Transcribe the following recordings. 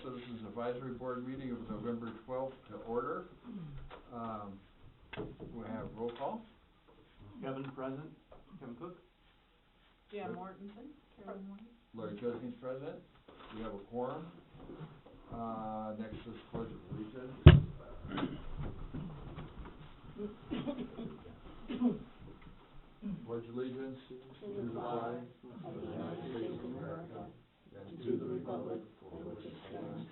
Citizens Advisory Board meeting of November 12th to order. We have roll call. Kevin present. Kevin Cook. Jan Mortensen. Carolyn Morton. Larry Jesney's present. We have a quorum. Next is Pledge of Allegiance. Pledge allegiance to the flag of the United States of America and to the republic for which it stands,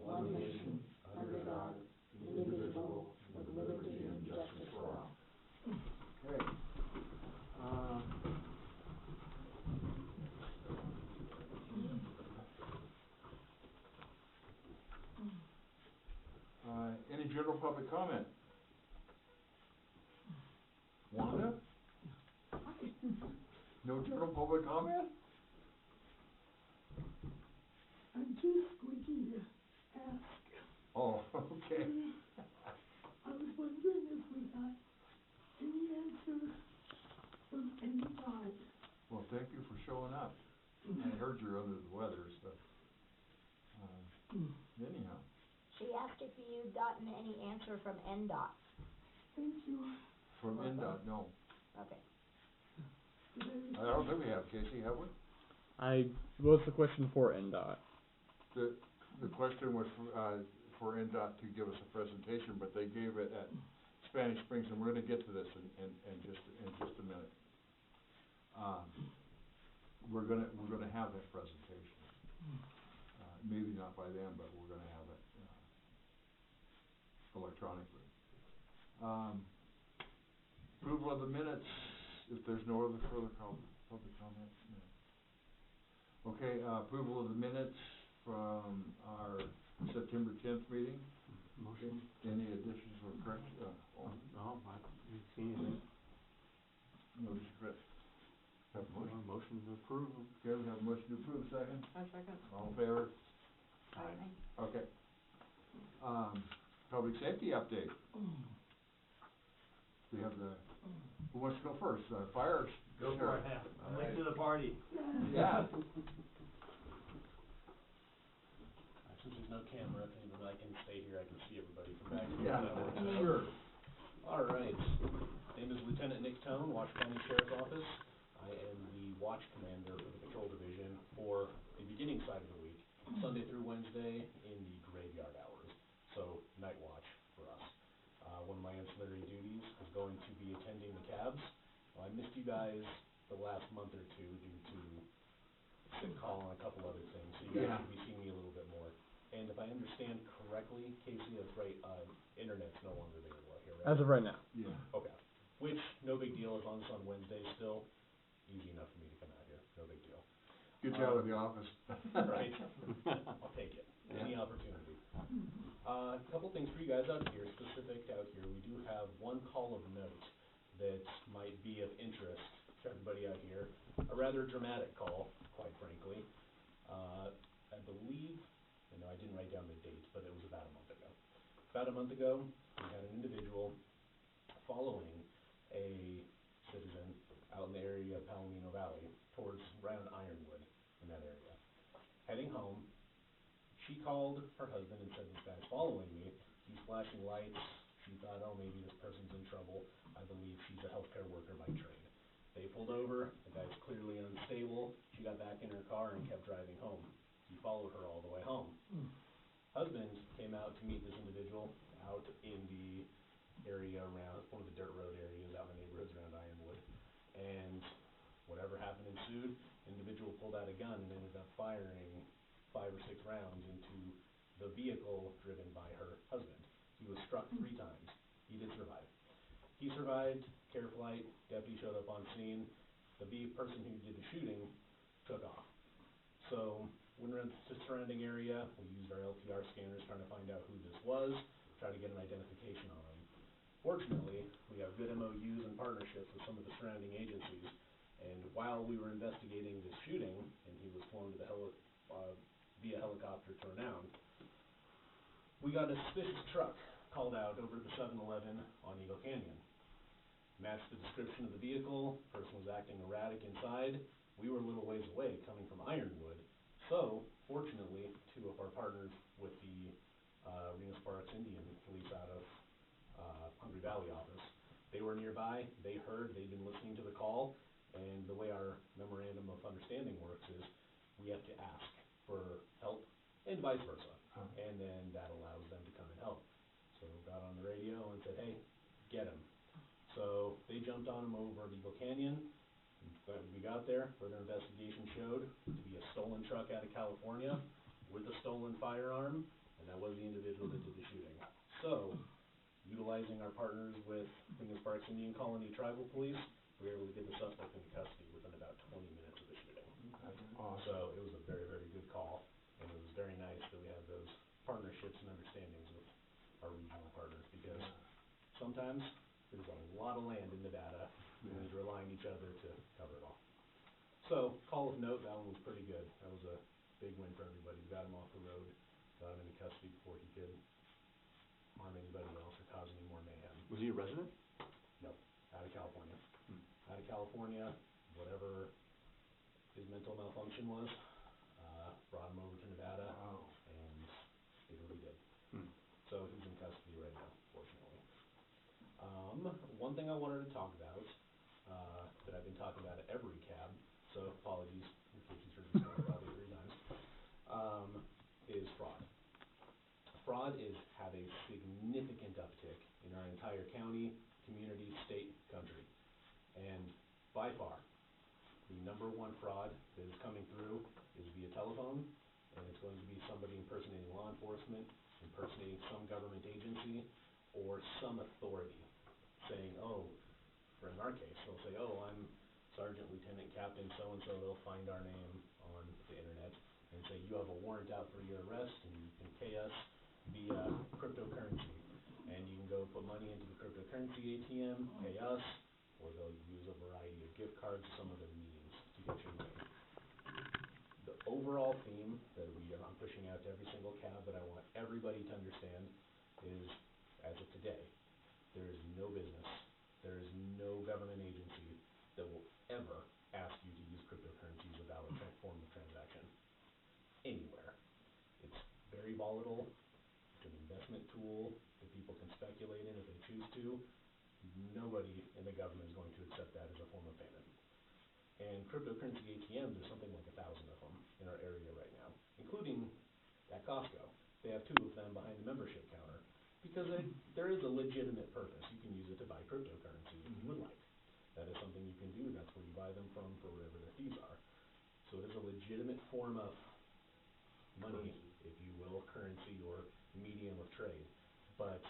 one nation, under God, indivisible, with liberty and justice for all. Okay. Any general public comment? Wanda? No general public comment? I'm too squeaky to ask. Oh, okay. I was wondering if we got any answer from anybody. Well, thank you for showing up. I heard you're under the weather, so. Anyhow. She asked if you'd gotten any answer from NDOT. Thank you. From NDOT, no. Okay. I don't think we have, Casey, have we? What's the question for NDOT? The question was for NDOT to give us a presentation, but they gave it at Spanish Springs, and we're gonna get to this in just a minute. We're gonna have that presentation. Maybe not by then, but we're gonna have it electronically. Approval of the minutes, if there's no other further public comment. No. Okay, approval of the minutes from our September 10th meeting. Motion. Any additions or corrections? No, I didn't see anything. No discretion. Have a motion? Motion to approve. Okay, we have a motion to approve, second. I second. All in favor? Aye. Okay. Public safety update. We have who wants to go first? Fire? Go for it. I'm late to the party. Yeah. Since there's no camera, when I can stay here, I can see everybody from back here. Yeah, sure. All right. Name is Lieutenant Nick Tone, Washoe County Sheriff's Office. I am the watch commander for the patrol division for the beginning side of the week, Sunday through Wednesday in the graveyard hours, so night watch for us. One of my ancillary duties is going to be attending the cabs. Well, I missed you guys the last month or two due to sick call and a couple other things, so you guys should be seeing me a little bit more. And if I understand correctly, Casey, that's right, internet's no longer available out here, right? As of right now. Yeah. Okay. Which, no big deal, as long as it's on Wednesday still. Easy enough for me to come out here, no big deal. Get you out of the office. Right. I'll take it, any opportunity. A couple things for you guys out here, specific out here. We do have one call of note that might be of interest to everybody out here. A rather dramatic call, quite frankly. I believe, I didn't write down the date, but it was about a month ago. About a month ago, we had an individual following a citizen out in the area of Palomino Valley, towards around Ironwood, in that area. Heading home, she called her husband and said, "This guy's following me. He's flashing lights." She thought, oh, maybe this person's in trouble. I believe she's a healthcare worker by trade. They pulled over. The guy's clearly unstable. She got back in her car and kept driving home. He followed her all the way home. Husband came out to meet this individual out in the area around, one of the dirt road areas out in the neighborhoods around Ironwood. And whatever happened ensued. Individual pulled out a gun and ended up firing 5 or 6 rounds into the vehicle driven by her husband. He was struck 3 times. He did survive. He survived, care flight, deputy showed up on scene. The person who did the shooting took off. So, went around the surrounding area. We used our LPR scanners trying to find out who this was, try to get an identification on him. Fortunately, we have good MOUs and partnerships with some of the surrounding agencies. And while we were investigating this shooting, and he was flown to the via helicopter to renown, we got a suspicious truck called out over at the 7-Eleven on Eagle Canyon. Matched the description of the vehicle, person was acting erratic inside. We were a little ways away, coming from Ironwood, so fortunately 2 of our partners with the, Reno Sparks Indian Police out of, Hungry Valley office. They were nearby, they heard, they'd been listening to the call, and the way our memorandum of understanding works is we have to ask for help and vice versa. And then that allows them to come and help. So we got on the radio and said, hey, get him. So they jumped on him over at Eagle Canyon. We got there, further investigation showed to be a stolen truck out of California with a stolen firearm, and that was the individual that did the shooting. So, utilizing our partners with Reno Sparks Indian Colony Tribal Police, we were able to get the suspect into custody within about 20 minutes of the shooting. So it was a very, very good call, and it was very nice that we have those partnerships and understandings with our regional partners, because sometimes there's a lot of land in Nevada, and we need to rely on each other to cover it all. So, call of note, that one was pretty good. That was a big win for everybody. We got him off the road, got him into custody before he could harm anybody else or cause any more mayhem. Was he a resident? No, out of California. Out of California, whatever his mental malfunction was, brought him over to Nevada, and did what he did. So he's in custody right now, fortunately. One thing I wanted to talk about, that I've been talking about at every cab, so apologies in case you heard me say it probably 3 times, is fraud. Fraud is have a significant uptick in our entire county, community, state, country. And by far, the #1 fraud that is coming through is via telephone, and it's going to be somebody impersonating law enforcement, impersonating some government agency, or some authority, saying, oh, for in our case, they'll say, oh, I'm Sergeant, Lieutenant, Captain, so-and-so, they'll find our name on the internet, and say, you have a warrant out for your arrest, and you can pay us via cryptocurrency. And you can go put money into the cryptocurrency ATM, pay us, or they'll use a variety of gift cards, some other means to get your money. The overall theme that I'm pushing out to every single cab that I want everybody to understand is, as of today, there is no business, there is no government agency that will ever ask you to use cryptocurrency as a valid form of transaction. Anywhere. It's very volatile. It's an investment tool that people can speculate in if they choose to. Nobody in the government is going to accept that as a form of payment. And cryptocurrency ATMs, there's something like 1,000 of them in our area right now, including at Costco. They have 2 of them behind the membership counter because there is a legitimate purpose. You can use it to buy cryptocurrency if you would like. That is something you can do. That's where you buy them from for whatever their fees are. So it is a legitimate form of money, if you will, currency or medium of trade. But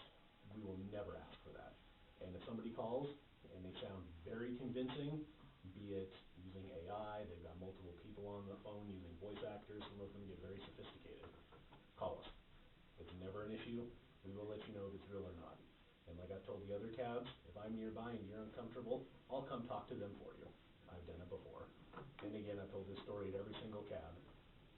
we will never ask for that. And if somebody calls and they sound very convincing, be it using AI, they've got multiple people on the phone using voice actors, some of them get very sophisticated, call us. It's never an issue. We will let you know if it's real or not. And like I've told the other cabs, if I'm nearby and you're uncomfortable, I'll come talk to them for you. I've done it before. And again, I've told this story at every single cab.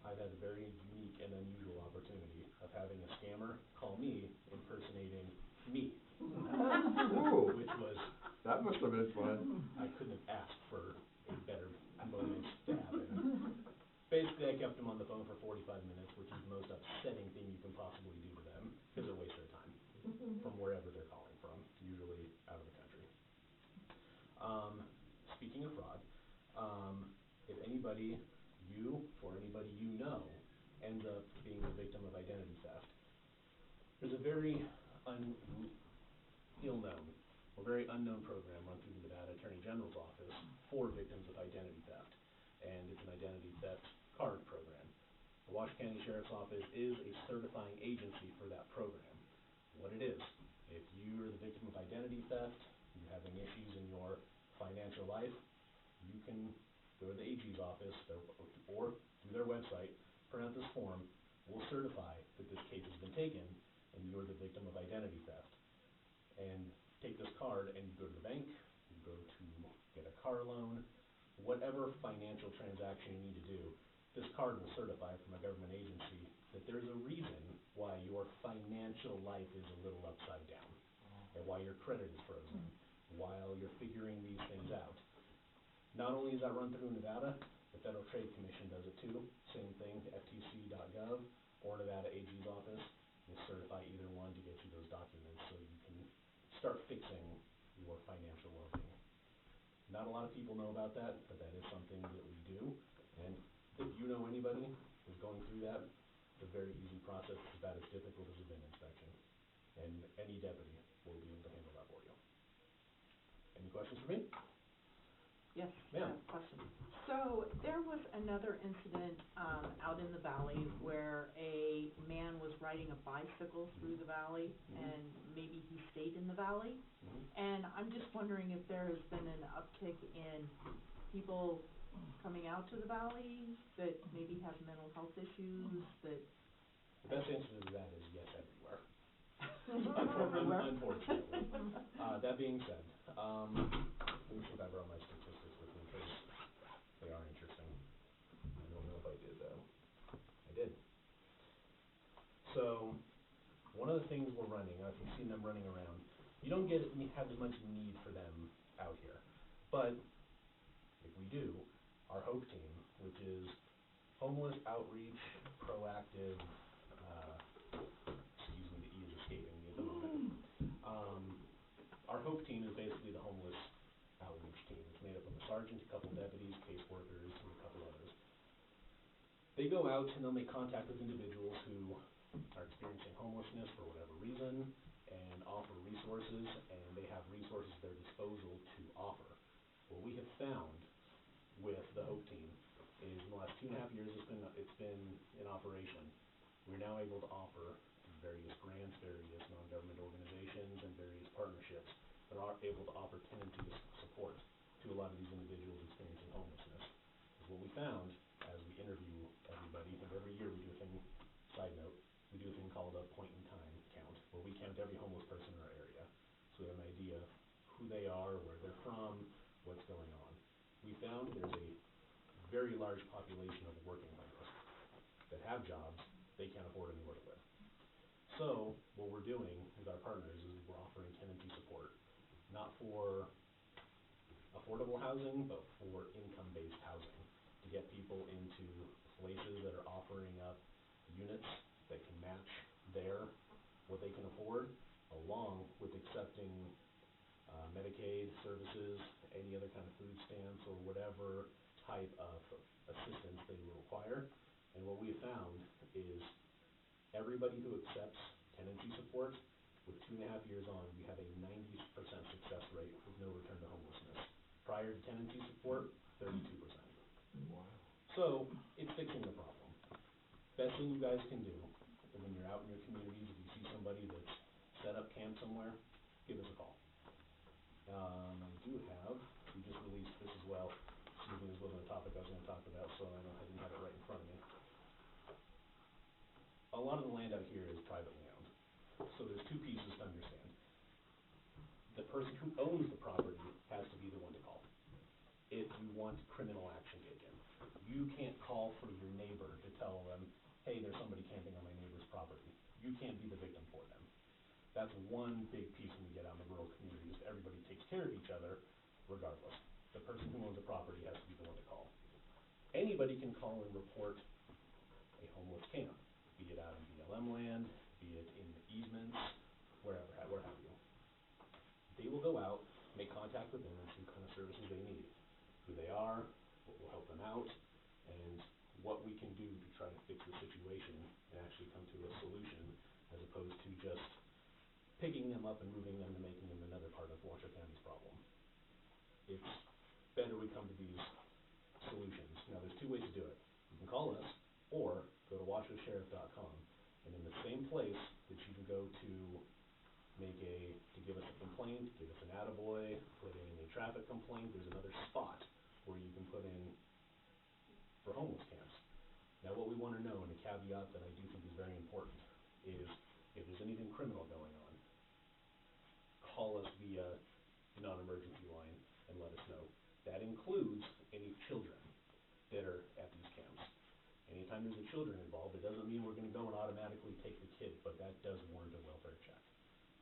I've had a very unique and unusual opportunity of having a scammer call me impersonating me. Which was... That must have been fun. I couldn't have asked for a better moment to happen. Basically, I kept them on the phone for 45 minutes, which is the most upsetting thing you can possibly do to them, because it wastes their time from wherever they're calling from, usually out of the country. Speaking of fraud, if anybody, you or anybody you know, ends up being a victim of identity theft, there's a very ill-known or very unknown program run through the Nevada Attorney General's office for victims of identity theft, and it's an identity theft card program. The Washoe County Sheriff's Office is a certifying agency for that program. What it is, if you are the victim of identity theft, you're having issues in your financial life, you can go to the AG's office or through their website, print out this form, we'll certify that this case has been taken and you're the victim of identity theft. And take this card and you go to the bank, you go to get a car loan, whatever financial transaction you need to do, this card will certify from a government agency that there's a reason why your financial life is a little upside down, and why your credit is frozen, while you're figuring these things out. Not only is that run through Nevada, the Federal Trade Commission does it too, same thing, ftc.gov, or Nevada AG's office, will certify either one to get you those documents so you can start fixing your financial well-being. Not a lot of people know about that, but that is something that we do. And if you know anybody who's going through that, it's a very easy process. It's about as difficult as a bin inspection. And any deputy will be able to handle that for you. Any questions for me? Yes, Ma'am. question. So there was another incident, out in the valley where a man was riding a bicycle through the valley and maybe he stayed in the valley. And I'm just wondering if there has been an uptick in people coming out to the valley that maybe have mental health issues that. The best answer to that is yes, everywhere. Everywhere. Unfortunately. That being said, let me see if I brought my statistics with me, because they are interesting. I don't know if I did, though. I did. So, one of the things we're running, if you've seen them running around, you don't have as much need for them out here. But, if we do, our HOPE team, which is Homeless Outreach Proactive, excuse me, the E is escaping me at the moment. Our HOPE team is basically the homeless outreach team. It's made up of a sergeant, a couple deputies, caseworkers, and a couple others. They go out and they'll make contact with individuals who are experiencing homelessness for whatever reason and offer resources, and they have resources at their disposal to offer. What we have found with the HOPE team is in the last 2.5 years it's been in operation. We're now able to offer various grants, various non-government organizations, and various partnerships that are able to offer tenancy support to a lot of these individuals experiencing homelessness. Because what we found as we interview everybody, and every year we do a thing, side note, we do a thing called a point in time count, where we count every homeless person in our area. So we have an idea of who they are, where they're from, what's going on. We found there's a very large population of working homeless that have jobs, they can't afford anywhere to live. So, what we're doing with our partners is we're offering tenancy support, not for affordable housing, but for income-based housing, to get people into places that are offering up units that can match what they can afford, along with accepting Medicaid services, any other kind of food stamps, or whatever type of assistance they require. And what we have found is everybody who accepts tenancy support, with 2.5 years on, we have a 90% success rate with no return to homelessness. Prior to tenancy support, 32%. Wow. So, it's fixing the problem. Best thing you guys can do, when you're out in your communities, if you see somebody that's set up camp somewhere, give us a call. We just released this as well. Excuse me, this wasn't a topic I was going to talk about, so I didn't have it right in front of me. A lot of the land out here is privately owned, so there's two pieces to understand. The person who owns the property has to be the one to call if you want criminal action taken. You can't call for your neighbor to tell them, hey, there's somebody camping on my neighbor's property. You can't be the victim for them. That's one big piece when we get out in the rural communities. Everybody takes care of each other regardless. The person who owns the property has to be the one to call. Anybody can call and report a homeless camp, be it out in BLM land, be it in easements, where have you. They will go out, make contact with them, and see what kind of services they need, who they are, what will help them out, and what we can do to try to fix the situation and actually come to a solution, as opposed to just picking them up and moving them and making them another part of Washoe County's problem. It's better we come to these solutions. Now, there's two ways to do it. You can call us, or go to washoesheriff.com, and in the same place that you can go to give us a complaint, give us an attaboy, put in a traffic complaint, there's another spot where you can put in for homeless camps. Now, what we want to know, and a caveat that I do think is very important, is if there's anything criminal going on, call us via the non-emergency line and let us know. That includes any children that are at these camps. Anytime there's a children involved, it doesn't mean we're going to go and automatically take the kid, but that does warrant a welfare check.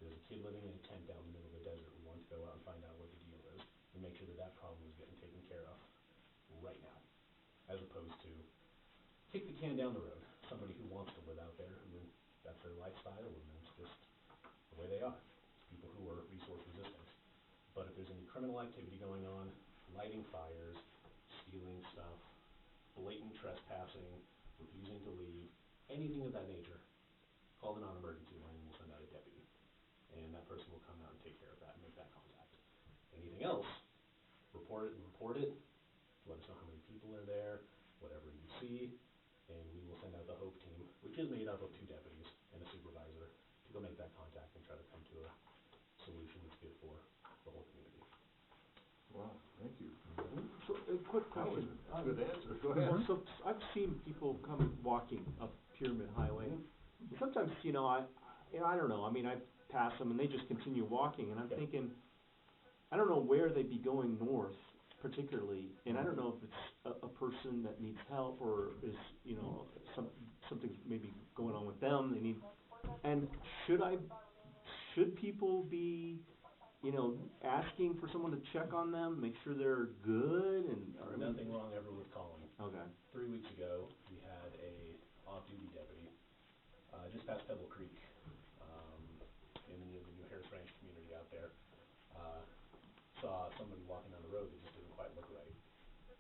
There's a kid living in a tent down in the middle of the desert. We want to go out and find out what the deal is and make sure that that problem is getting taken care of right now, as opposed to kick the can down the road. somebody who wants to live out there, who that's their lifestyle, and that's just the way they are. It's people who are resource resistant. But if there's any criminal activity going on, lighting fires, stealing stuff, blatant trespassing, refusing to leave, anything of that nature, call the non-emergency line and we'll send out a deputy. And that person will come out and take care of that and make that contact. Anything else, report it, let us know how many people are there, whatever you see, and we will send out the HOPE team, which is made up of 2 deputies and a supervisor, to go make that contact and try to come to a solution that's good for the whole community. Wow, thank you. So, a quick That was question. a good answer, go ahead. So, I've seen people come walking up Pyramid Highway. Sometimes, I don't know, I mean, I pass them and they just continue walking, and I'm Yeah. thinking, I don't know where they'd be going north particularly, and I don't know if it's a person that needs help or is, something's maybe going on with them, they need, and should people be, asking for someone to check on them, make sure they're good, and, or, I mean, Nothing wrong ever with calling. okay, 3 weeks ago, we had a off-duty deputy, just past Pebble Creek, in the New Harris Ranch community out there, saw somebody walking down the road that just didn't quite look right.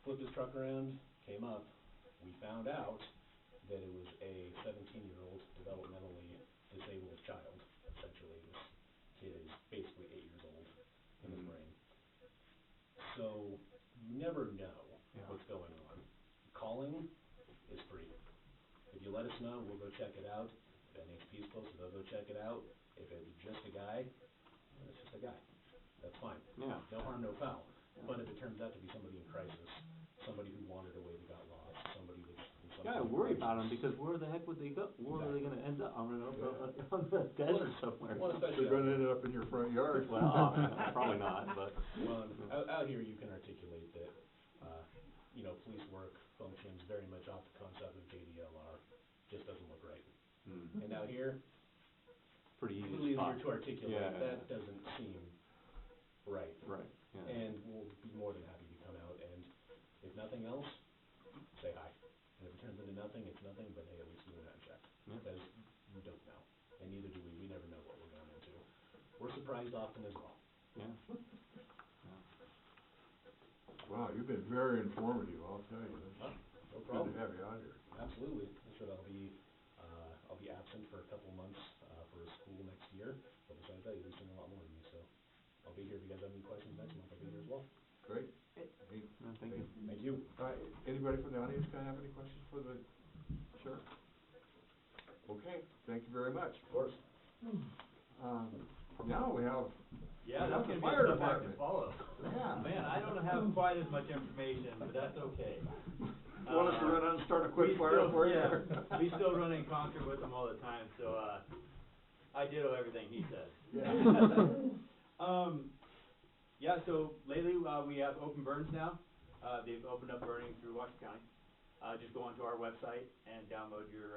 Flipped his truck around, came up, we found out that it was a 17-year-old developmentally disabled child. Essentially, this kid is basically 8 years old in his brain. So, you never know what's going on. Calling is free. If you let us know, we'll go check it out. If NHP's close, they'll go check it out. If it's just a guy, then it's just a guy. That's fine. yeah. No harm, no foul. But if it turns out to be somebody in crisis, somebody who wandered away that got lost, somebody that's in some Yeah, I kind of worry about them crisis. because where the heck would they go? Where are they Exactly. gonna end up? I don't know, Yeah. on the desert somewhere. Well, especially They're gonna out end up in your front yard. Well, probably not, but. Well, out here you can articulate that, police work functions very much off the concept of JDLR, just doesn't look right. And out here, Pretty a easy little to spot. easier to articulate, Yeah. that doesn't seem right. Right, yeah. And we'll be more than happy to come out and, if nothing else, say hi. And if it turns into nothing, it's nothing, but hey, at least we went out and checked. Yeah. Because we don't know, and neither do we. We never know what we're going into. We're surprised often as well. Yeah. Wow, you've been very informative, I'll tell you. No It's problem. good to have you out here. Absolutely. I said I'll be absent for a couple months, for school next year, but besides that, you'll be seeing a lot more of me, so I'll be here. If you guys have any questions next month, I'll be here as well. Great. Great. Hey, No, thank you. Thank you. Anybody from the audience have any questions for the sheriff? Okay, thank you very much. Of course. Now we have, Yeah, That's that's the gonna be fire a tough act to department. follow. Yeah. Man, I don't have quite as much information, but that's okay. want us to run out and start a quick We fire still- for you? Yeah, we still run in concert with them all the time, so, I ditto everything he says. Yeah. Yeah, so lately, we have open burns now. They've opened up burning through Washoe County. Just go onto our website and download your,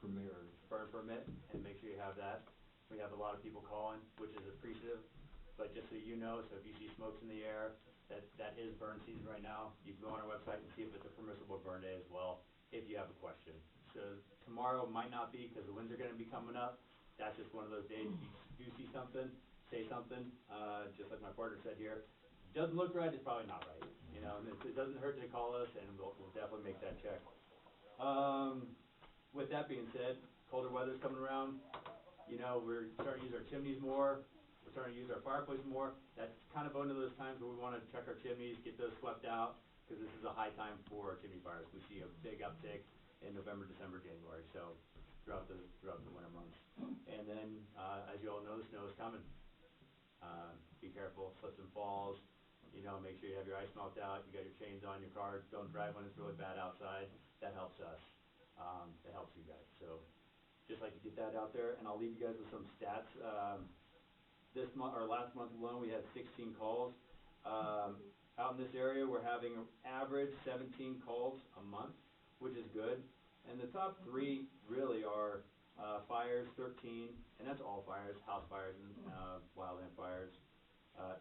Premier. burn permit and make sure you have that. We have a lot of people calling, which is appreciative, but just so you know, so if you see smokes in the air, that is burn season right now. You can go on our website and see if it's a permissible burn day as well, if you have a question. So tomorrow might not be, because the winds are gonna be coming up. That's just one of those days, if you do see something, say something, just like my partner said here. Doesn't look right, it's probably not right, and it doesn't hurt to call us, and we'll definitely make that check. With that being said, colder weather's coming around, we're starting to use our chimneys more, we're starting to use our fireplace more. That's kind of one of those times where we wanna check our chimneys, get those swept out, cause this is a high time for chimney fires. We see a big uptick in November, December, January, so throughout the winter months. And then, as you all know, the snow is coming. Be careful, slips and falls, make sure you have your ice melt out, you got your chains on your car, don't drive when it's really bad outside. That helps us, that helps you guys, so just like to get that out there, and I'll leave you guys with some stats. This month, or last month alone, we had 16 calls. Out in this area, we're having an average 17 calls a month, which is good. And the top 3 really are, fires, 13, and that's all fires, house fires and, wildland fires.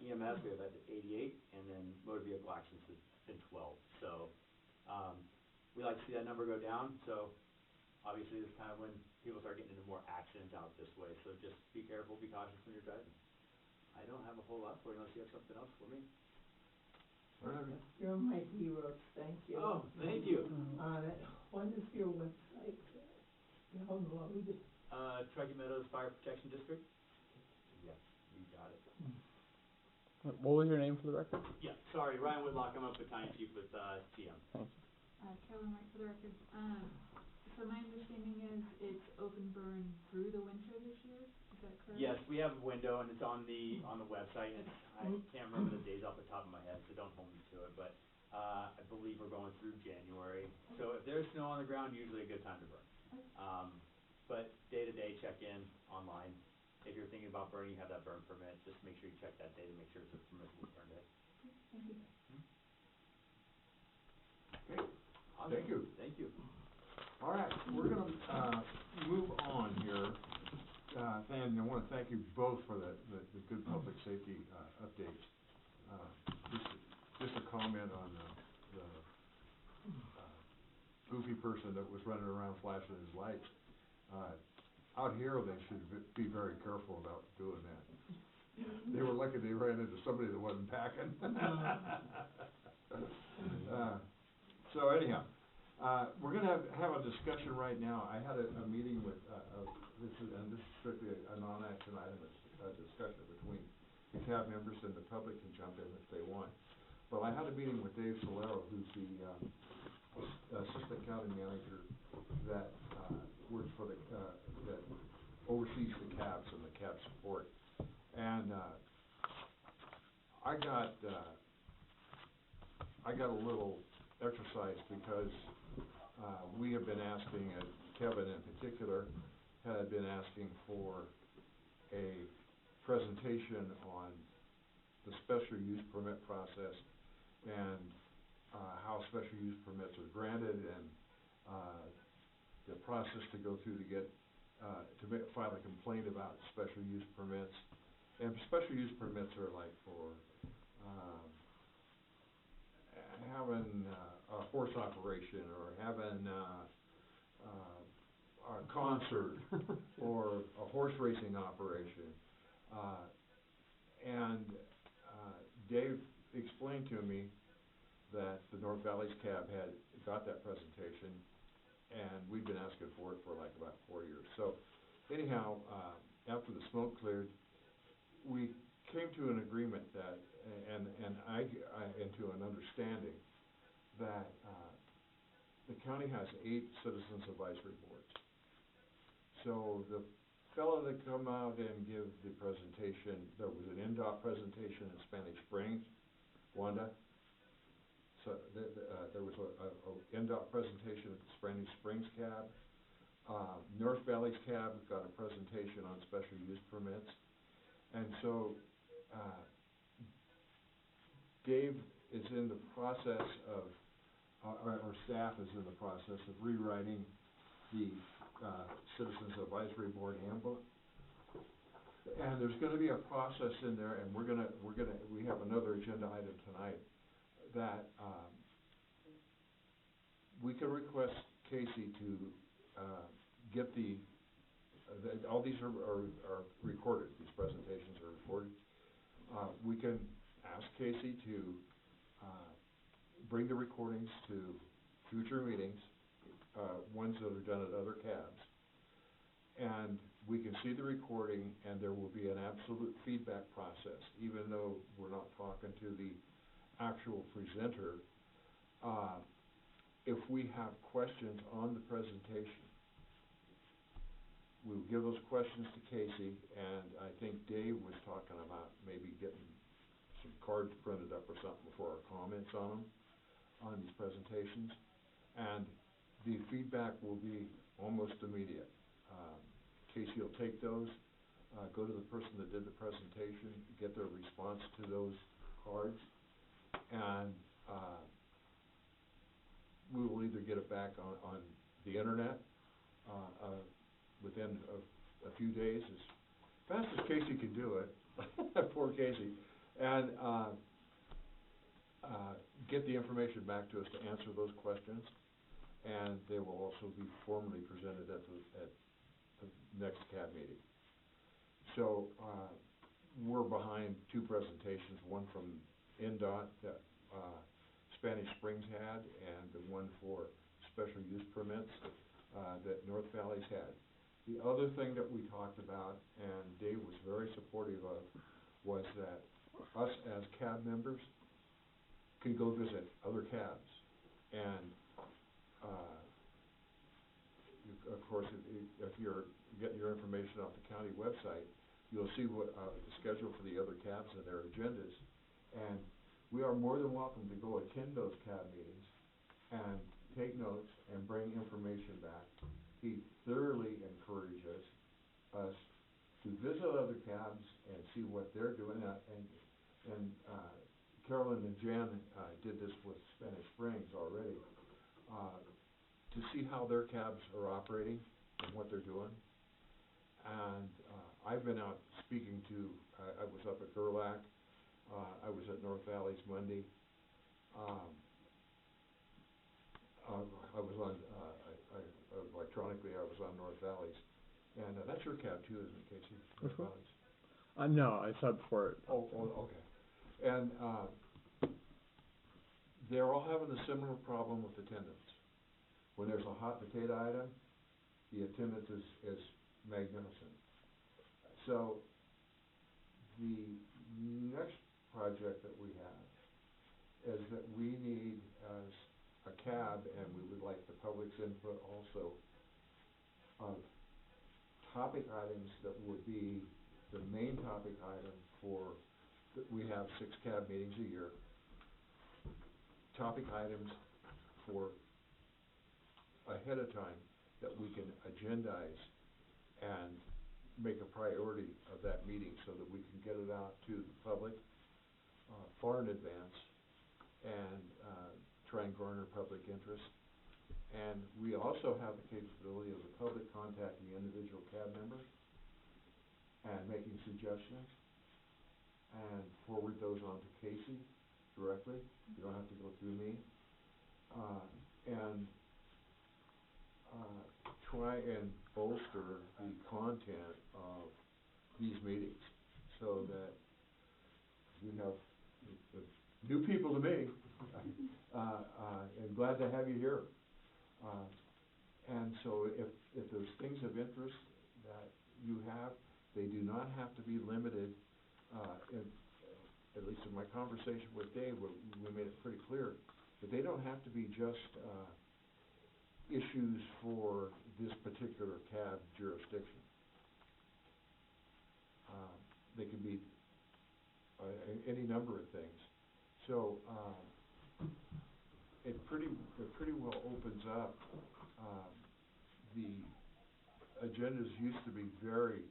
EMS, we have at 88, and then motor vehicle accidents has been 12. So, we like to see that number go down, so obviously, this is kind of when people start getting into more accidents out this way, so just be careful, be cautious when you're driving. I don't have a whole lot for you unless you have something else for me. You're my hero, thank you. Oh, thank you. What is your website? Download. Truckee Meadows Fire Protection District? Yeah, you got it. What was your name for the record? Yeah, sorry, Ryan Whitlock, I'm a battalion chief with, TM. Carolyn White for the record. So my understanding is it's open burn through the winter this year, is that correct? Yes, we have a window and it's on the website, and I can't remember the days off the top of my head, so don't hold me to it, but, I believe we're going through January. So if there's snow on the ground, usually a good time to burn. But day to day, check in online. If you're thinking about burning, you have that burn permit, just make sure you check that day to make sure it's a permissible burn day. Thank you. Okay, Awesome. thank you. Thank you. All right, we're gonna, move on here. And I wanna thank you both for the good public safety, updates. Just a comment on the goofy person that was running around flashing his lights. Out here, they should be very careful about doing that. They were lucky they ran into somebody that wasn't packing. So anyhow, we're gonna have a discussion right now. I had a meeting with, this is strictly a non-action item, it's a discussion between the CAB members, and the public can jump in if they want. But I had a meeting with Dave Solero, who's the, assistant county manager that, works for the, that oversees the cabs and the cab support. And, I got a little exercise because, we have been asking, and Kevin in particular, had been asking for a presentation on the special use permit process and, how special use permits are granted, and, the process to go through to get, file a complaint about special use permits. And special use permits are like for, having a horse operation, or having a concert, or a horse racing operation. And Dave explained to me that the North Valley's cab had got that presentation, and we've been asking for it for like about 4 years. So anyhow, after the smoke cleared, we came to an agreement that, and I into an understanding that, the county has 8 citizens advisory boards. So the fellow that come out and give the presentation, there was an NDOT presentation in Spanish Springs, Wanda. So there was a NDOT presentation at the Spanish Springs cab. North Valley's cab got a presentation on special use permits. And so, Dave is in the process of, our staff is in the process of rewriting the, Citizens Advisory Board handbook. And there's gonna be a process in there, and we have another agenda item tonight that, we can request Casey to, get all these are recorded, these presentations are recorded. We can ask Casey to, bring the recordings to future meetings, ones that are done at other cabs. And we can see the recording, and there will be an absolute feedback process, even though we're not talking to the actual presenter. If we have questions on the presentation, we'll give those questions to Casey, and I think Dave was talking about maybe getting some cards printed up or something for our comments on them, on these presentations. And the feedback will be almost immediate. Casey will take those, go to the person that did the presentation, get their response to those cards, and we will either get it back on the internet within a few days, as fast as Casey can do it, poor Casey, and get the information back to us to answer those questions. and they will also be formally presented at the next CAB meeting. So, we're behind two presentations, one from NDOT that, Spanish Springs had, and the one for special use permits, that North Valley's had. The other thing that we talked about, and Dave was very supportive of, was that us as CAB members can go visit other CABs. And, of course, if you're getting your information off the county website, you'll see what, the schedule for the other CABs and their agendas. And we are more than welcome to go attend those CAB meetings and take notes and bring information back. He thoroughly encourages us to visit other CABs and see what they're doing. And Carolyn and Jan did this with Spanish Springs already, to see how their CABs are operating and what they're doing. And I've been out speaking to, I was up at Gerlach, I was at North Valley's Monday. I was on, electronically, I was on North Valley's. And that's your cab too, isn't it, Casey? Which North one? Valley's. No, I saw it before it. Oh, okay. And they're all having a similar problem with attendance. When there's a hot potato item, the attendance is magnificent. So the next project that we have is that we need, as a CAB, and we would like the public's input also, of topic items that would be the main topic item for, we have 6 CAB meetings a year. Topic items for ahead of time that we can agendize and make a priority of that meeting so that we can get it out to the public far in advance and try and garner public interest. And we also have the capability of the public contacting the individual CAB members and making suggestions and forward those on to Casey directly. You don't have to go through me. And try and bolster the content of these meetings so that we have new people to me, and glad to have you here. And so if there's things of interest that you have, they do not have to be limited, at least in my conversation with Dave, we made it pretty clear that they don't have to be just issues for this particular CAB jurisdiction. They could be any number of things. So it pretty well opens up. The agendas used to be very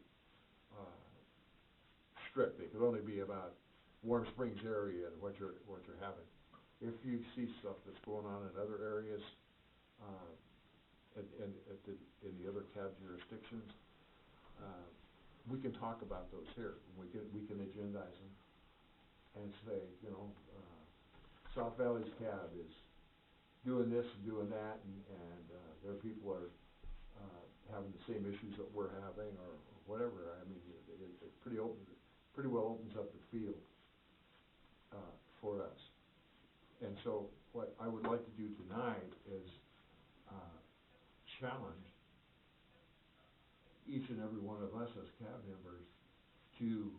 strict. They could only be about Warm Springs area and what you're having. If you see stuff that's going on in other areas, in the other CAB jurisdictions, we can talk about those here. We can agendize them and say, you know, South Valley's CAB is doing this and doing that, and their people are having the same issues that we're having, or whatever. I mean, it pretty well opens up the field for us. And so what I would like to do tonight is challenge each and every one of us as CAB members to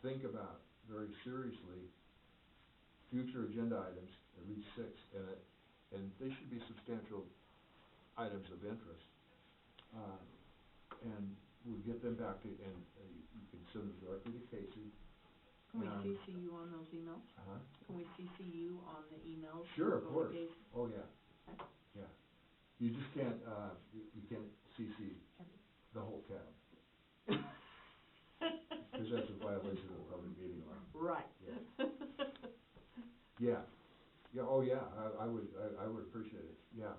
think about very seriously future agenda items, at least 6, and they should be substantial items of interest. And we'll get them back to, and you can send them directly to Casey. Can we CC you on those emails? Can we CC you on the emails? Sure, of Go course. to Casey? Oh, yeah. Okay. Yeah. You just can't, you can't CC the whole CAB. Because that's a violation of the public meeting law. Right. Yeah. Yeah, oh, yeah, I would appreciate it, yeah.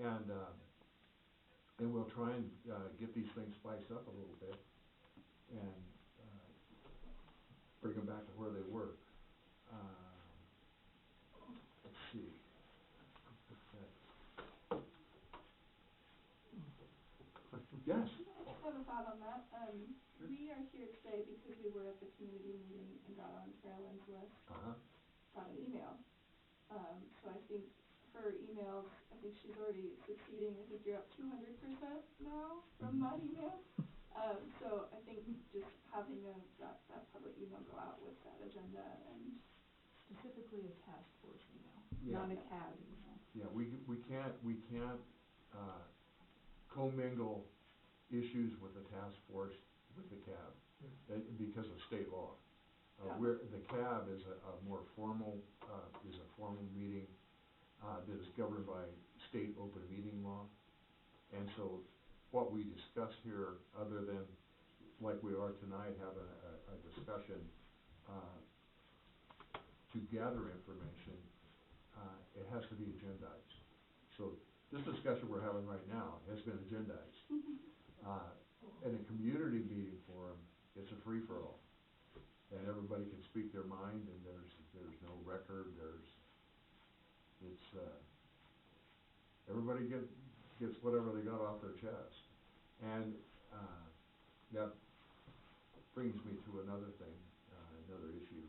And we'll try and get these things spiced up a little bit and bring them back to where they were. Let's see. a thought on that. We are here today because we were at the community meeting and got on Carolyn's list. Got an email. So I think her emails, I think she's already succeeding. I think you're up 200% now from that email. So I think just having that public email go out with that agenda and Specifically a task force email, Yeah. not a CAD email. Yeah, we can't, commingle issues with the task force with the CAB, because of state law. The CAB is a more formal, meeting, that is governed by state open meeting law. And so what we discuss here, other than like we are tonight, having a discussion, to gather information, it has to be agendized. So this discussion we're having right now has been agendized. In a community meeting forum, it's a free-for-all. And everybody can speak their mind, and there's no record, everybody gets whatever they got off their chest. And, that brings me to another thing, another issue.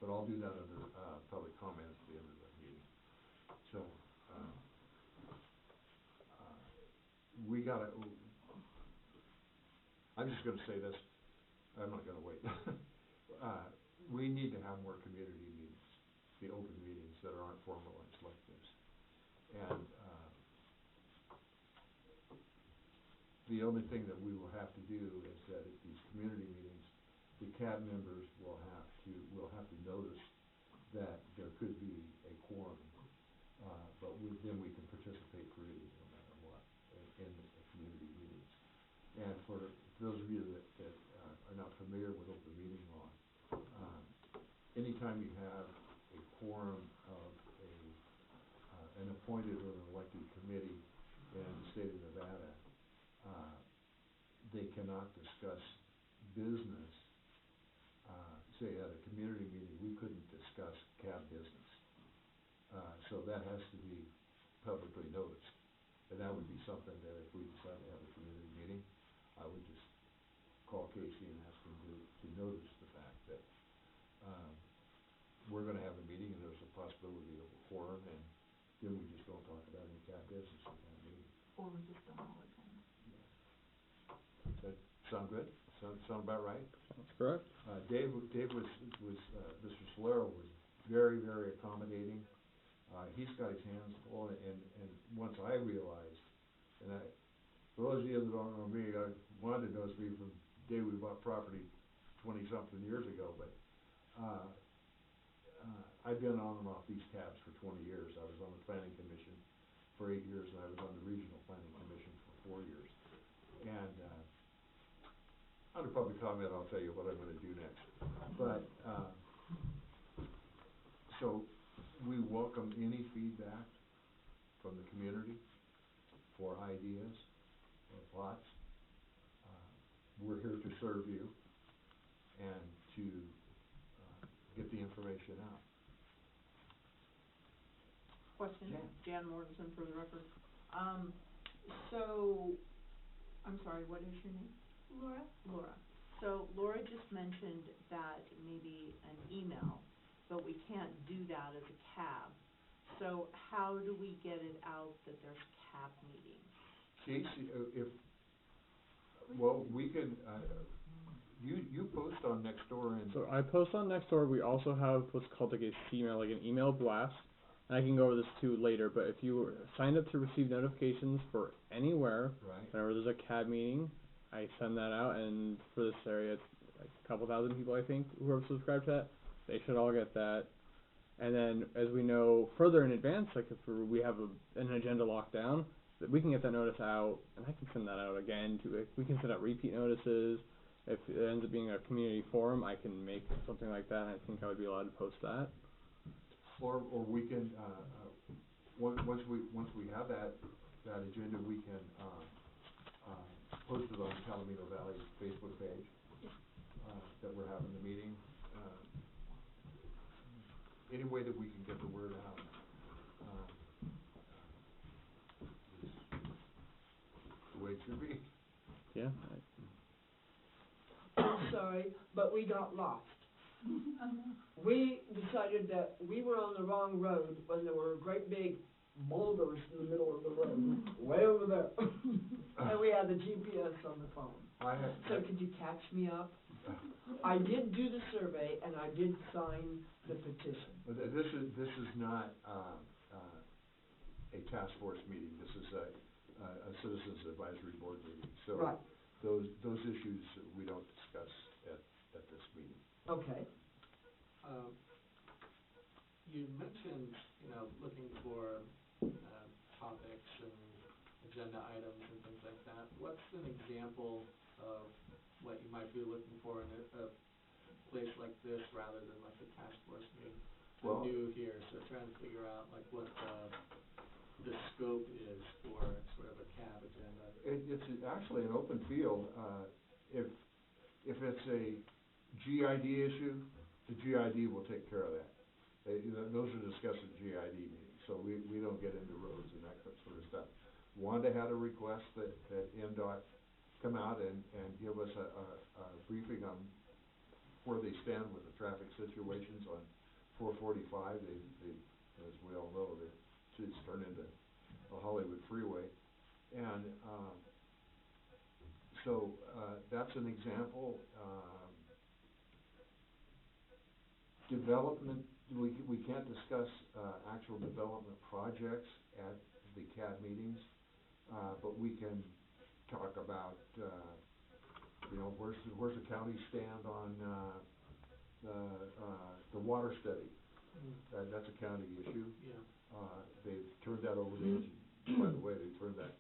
But I'll do that under, public comment at the end of the meeting. So, I'm just gonna say this, I'm not gonna wait. We need to have more community meetings, the open meetings that aren't formalized like this. And, the only thing that we will have to do is that at these community meetings, the CAB members will have to notice that there could be a quorum, but then we can participate freely no matter what in the community meetings. And for those of you that are not familiar with open meeting law, anytime you have a quorum of an appointed or an elected committee in the state of Nevada, they cannot discuss business. Say at a community meeting, we couldn't discuss CAB business. So that has to be publicly noticed. And that would be something that if we decide to have a community meeting, I would just call Casey and ask him to notice the fact that, we're gonna have a meeting and there's a possibility of a quorum, and then we just don't talk about any CAB business at that meeting. Or we just don't all attend. Does that sound good? Sound about right? That's correct. Dave was, Mr. Solero was very, very accommodating. He's got his hands full, and once I realized, for those of you that don't know me, Wanda knows me from the day we bought property 20-something years ago, but, I've been on and off these CABs for 20 years. I was on the planning commission for 8 years, and I was on the regional planning commission for 4 years. And, under public comment, I'll tell you what I'm gonna do next. But, so we welcome any feedback from the community for ideas or thoughts. We're here to serve you and to, get the information out. Question, Jan Mortensen for the record. So, I'm sorry, what is your name? Laura. So Laura just mentioned that maybe an email, but we can't do that as a CAB. So how do we get it out that there's CAB meetings? Casey, we can, you post on Nextdoor and. So I post on Nextdoor. We also have what's called like an email blast. And I can go over this too later, but if you were signed up to receive notifications for anywhere, whenever there's a CAB meeting, I send that out, and for this area, it's like a couple thousand people, I think, who have subscribed to that. They should all get that. And then, as we know further in advance, like if we have an agenda locked down, that we can get that notice out, and I can send that out again to. We can send out repeat notices. If it ends up being a community forum, I can make something like that, and I think I would be allowed to post that. Or we can, once we have that agenda, we can, post it on the Palomino Valley Facebook page, that we're having the meeting. Any way that we can get the word out, is the way it should be. Yeah, I'm sorry, but we got lost. We decided that we were on the wrong road when there were great big boulders in the middle of the road, way over there. And we had the GPS on the phone. So could you catch me up? I did do the survey and I did sign the petition. But this is not, a task force meeting, this is a citizens advisory board meeting. So Right. those issues we don't discuss at this meeting. Okay. You mentioned, looking for, topics and agenda items and things like that. What's an example of what you might be looking for in a place like this rather than like a task force meeting? Well- I'm new here, so trying to figure out like what the scope is for sort of a CAB agenda. It's actually an open field. If it's a GID issue, the GID will take care of that. Those are discussed at GID meetings, so we don't get into roads and that sort of stuff. Wanda had a request that NDOT come out and give us a briefing on where they stand with the traffic situations on 445. They, as we all know, it's turned into a Hollywood freeway. And so that's an example. Development, we can't discuss actual development projects at the CAD meetings, but we can talk about, where's the county stand on the water study. That's a county issue. Yeah. They've turned that over to, by the way, they turned that,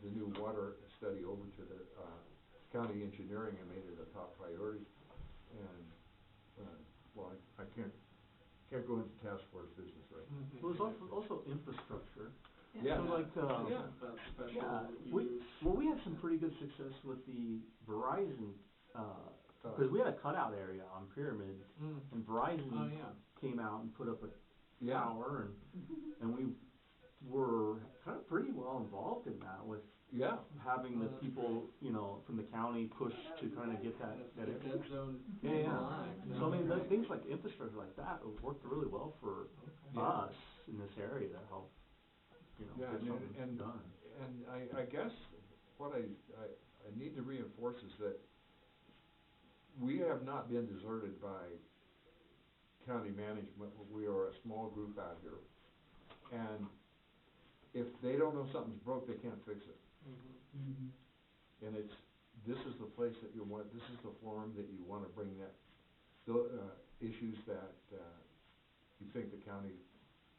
the new water study over to the county engineering and made it a top priority. And, well, I can't go into task force business right now. Well, there's also infrastructure. Yeah. So like, Yeah. About special we had some pretty good success with the Verizon, because we had a cutout area on Pyramid, and Verizon Oh, yeah. came out and put up a Yeah. tower, and we were kind of pretty well involved in that with Yeah. having the people, from the county push to kind of get that That's the area. dead zone. Yeah. line. So I mean, things like infrastructure like that worked really well for us in this area to help, Yeah, get something and done. And I guess what I need to reinforce is that we have not been deserted by county management. We are a small group out here, and if they don't know something's broke, they can't fix it. And this is the place that you want, this is the forum that you want to bring that, issues that you think the county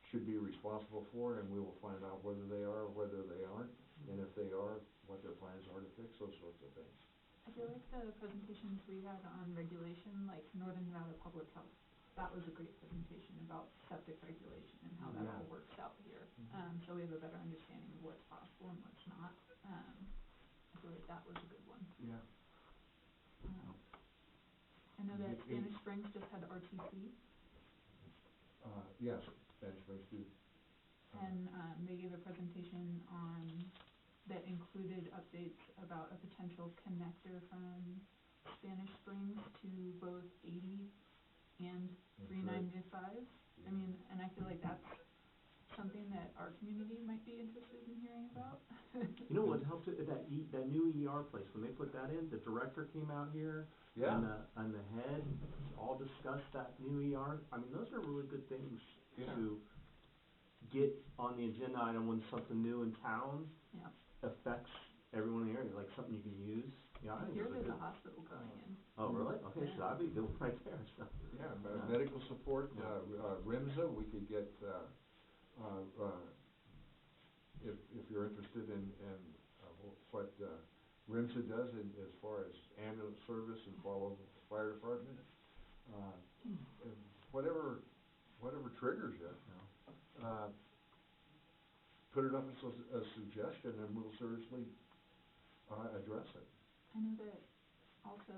should be responsible for, and we will find out whether they are or whether they aren't, and if they are, what their plans are to fix those sorts of things. I feel like the presentations we had on regulation, like Northern Nevada Public Health, that was a great presentation about septic regulation and how that all works out here. So we have a better understanding of what's possible and what's not. I feel like that was a good one. Yeah. I know that Spanish Springs just had RTC, Yes, Spanish Springs too. and they gave a presentation on, that included updates about a potential connector from Spanish Springs to both 80 and 395. I mean, and I feel like that's something that our community might be interested in hearing about. You know what helped it, that new ER place, when they put that in, the director came out here. Yeah. And the head all discussed that new ER. I mean, those are really good things to get on the agenda item when something new in town affects everyone in the area, like something you can use. Yeah, I think Here it's there's good. a hospital going in. Oh, really? Okay, so that'd be good right there, so. Yeah, medical support, RIMSA, we could get, if you're interested in what RIMSA does as far as ambulance service and follow the fire department, whatever triggers you, put it up as a suggestion and we'll seriously address it. I know that also,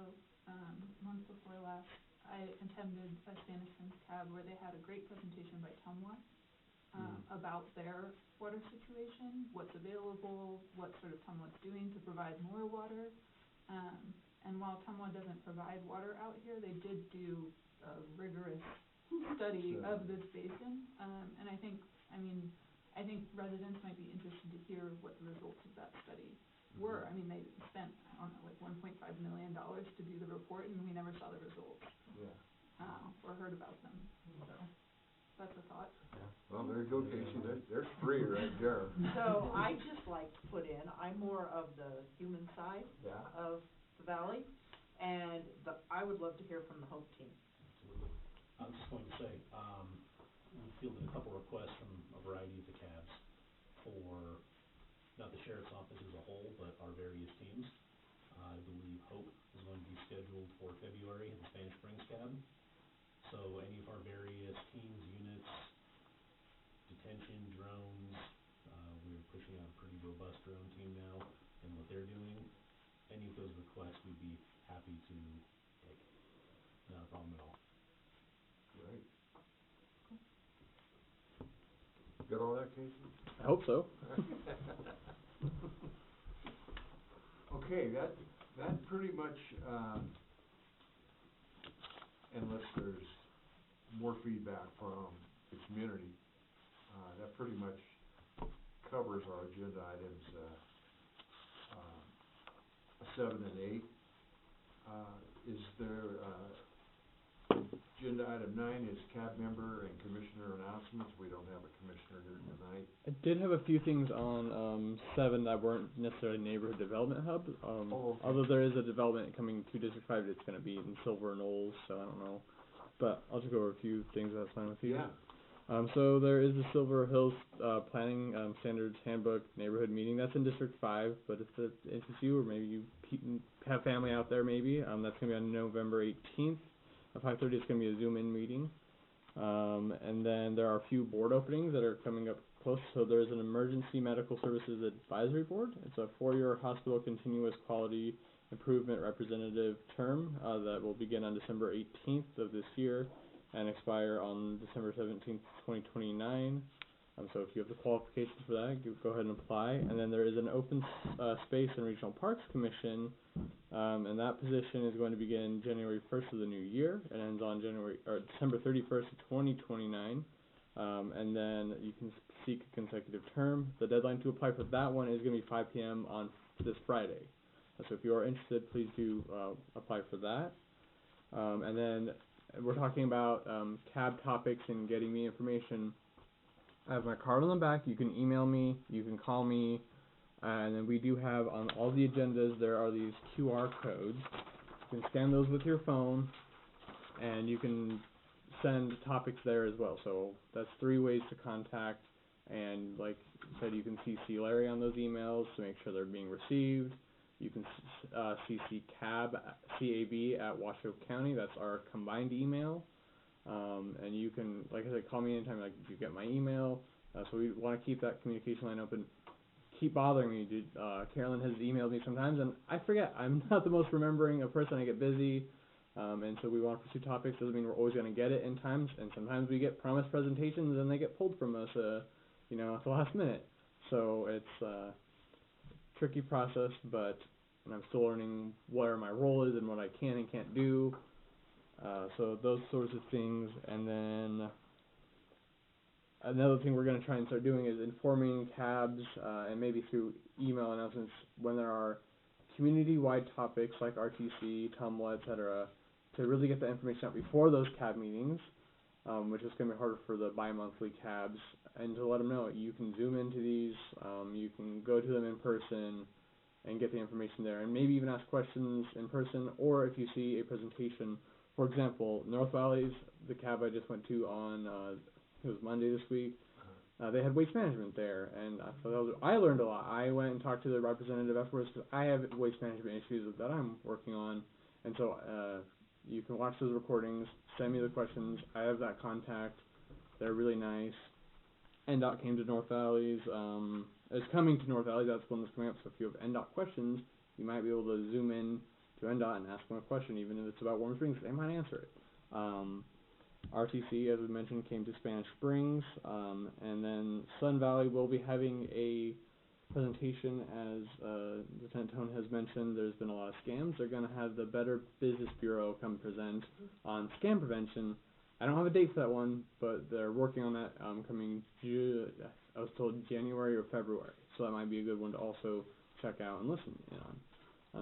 month before last, I attended a Spanish Springs CAB where they had a great presentation by Tumwa, about their water situation, what's available, what sort of Tumwa's doing to provide more water. And while Tumwa doesn't provide water out here, they did do a rigorous study of this basin. And I think residents might be interested to hear what the results of that study were. I mean, they spent, I don't know, like $1.5 million to do the report, and we never saw the results. Or heard about them, so that's a thought. Well, there you go, Casey, there's free right there. So I just like to put in, I'm more of the human side of the valley, and I would love to hear from the Hope team. Absolutely. I was just going to say, we fielded a couple requests from a variety of the cabs for, not the sheriff's office as a whole, but our various teams. I believe Hope is going to be scheduled for February at the Spanish Springs cab. So any of our various teams, units, detention, drones, we're pushing out a pretty robust drone team now, and what they're doing, any of those requests we'd be happy to take. Not a problem at all. Great. Got all that, Casey? I hope so. Okay, that pretty much, unless there's more feedback from the community, that pretty much covers our agenda items, 7 and 8. Is there, agenda item 9 is cab member and commissioner announcements. We don't have a commissioner here tonight. I did have a few things on 7 that weren't necessarily neighborhood development hub. Okay. Although there is a development coming to District 5, it's going to be in Silver Knolls, so I don't know. But I'll just go over a few things that's fine with you. Yeah. So there is the Silver Hills Planning Standards Handbook neighborhood meeting. That's in District 5, but if it's you or maybe you have family out there maybe, that's going to be on November 18th. At 5:30 it's going to be a Zoom-in meeting. And then there are a few board openings that are coming up close. So there's an Emergency Medical Services Advisory Board. It's a 4-year hospital continuous quality improvement representative term that will begin on December 18th of this year and expire on December 17th, 2029. So if you have the qualifications for that, go ahead and apply. And then there is an Open Space and Regional Parks Commission, and that position is going to begin January 1st of the new year and ends on December 31st of 2029. And then you can seek a consecutive term. The deadline to apply for that one is going to be 5 p.m. on this Friday. So if you are interested, please do apply for that. And then we're talking about cab topics and getting me information. I have my card on the back. You can email me, you can call me, and then we do have on all the agendas, there are these QR codes. You can scan those with your phone, and you can send topics there as well. So that's 3 ways to contact, and like I said, you can CC Larry on those emails to make sure they're being received. You can CC CAB at Washoe County. That's our combined email. And you can, like I said, call me anytime, like, you get my email. So we want to keep that communication line open. Keep bothering me, Carolyn has emailed me sometimes, and I forget. I'm not the most remembering of person. I get busy. And so we want to pursue topics. Doesn't mean we're always going to get it in times. And sometimes we get promised presentations, and they get pulled from us, at the last minute. So it's a tricky process, but I'm still learning where my role is and what I can and can't do. So those sorts of things. And then another thing we're going to try and start doing is informing cabs, and maybe through email announcements when there are community-wide topics like RTC, Tumwa, etc., to really get the information out before those cab meetings, which is going to be harder for the bi-monthly cabs, and to let them know you can Zoom into these, you can go to them in person and get the information there, and maybe even ask questions in person, or if you see a presentation. For example, North Valley's, the cab I just went to on, it was Monday this week, they had waste management there, and I learned a lot. I went and talked to the representative afterwards, because I have waste management issues that I'm working on, and so you can watch those recordings, send me the questions. I have that contact. They're really nice. NDOT came to North Valley's, is coming to North Valley. That's one that's coming up, so if you have NDOT questions, you might be able to zoom in to NDOT and ask them a question, even if it's about Warm Springs. They might answer it. RTC, as we mentioned, came to Spanish Springs, and then Sun Valley will be having a presentation, as Lieutenant Tone has mentioned. There's been a lot of scams. They're going to have the Better Business Bureau come present on scam prevention. I don't have a date for that one, but they're working on that coming I was told January or February, so that might be a good one to also check out and listen in on.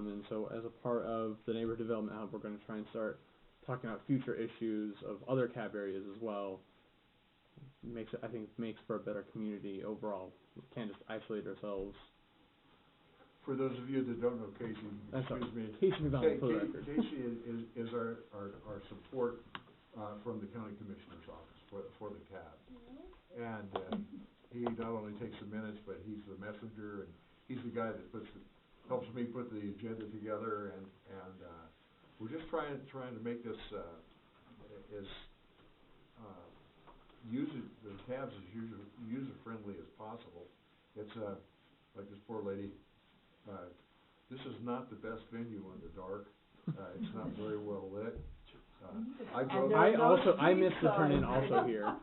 And so as a part of the Neighborhood Development Hub, we're going to try and start talking about future issues of other CAB areas as well. I think makes for a better community overall. We can't just isolate ourselves. For those of you that don't know Casey, excuse me. Casey McDonald, for the record. Casey is our support from the County Commissioner's Office for the CAB. And he not only takes the minutes, but he's the messenger, and he's the guy that helps me put the agenda together, and we're just trying to make this as the CABs as user friendly as possible. It's like this poor lady. This is not the best venue in the dark. It's not very well lit. I missed the turn in also here.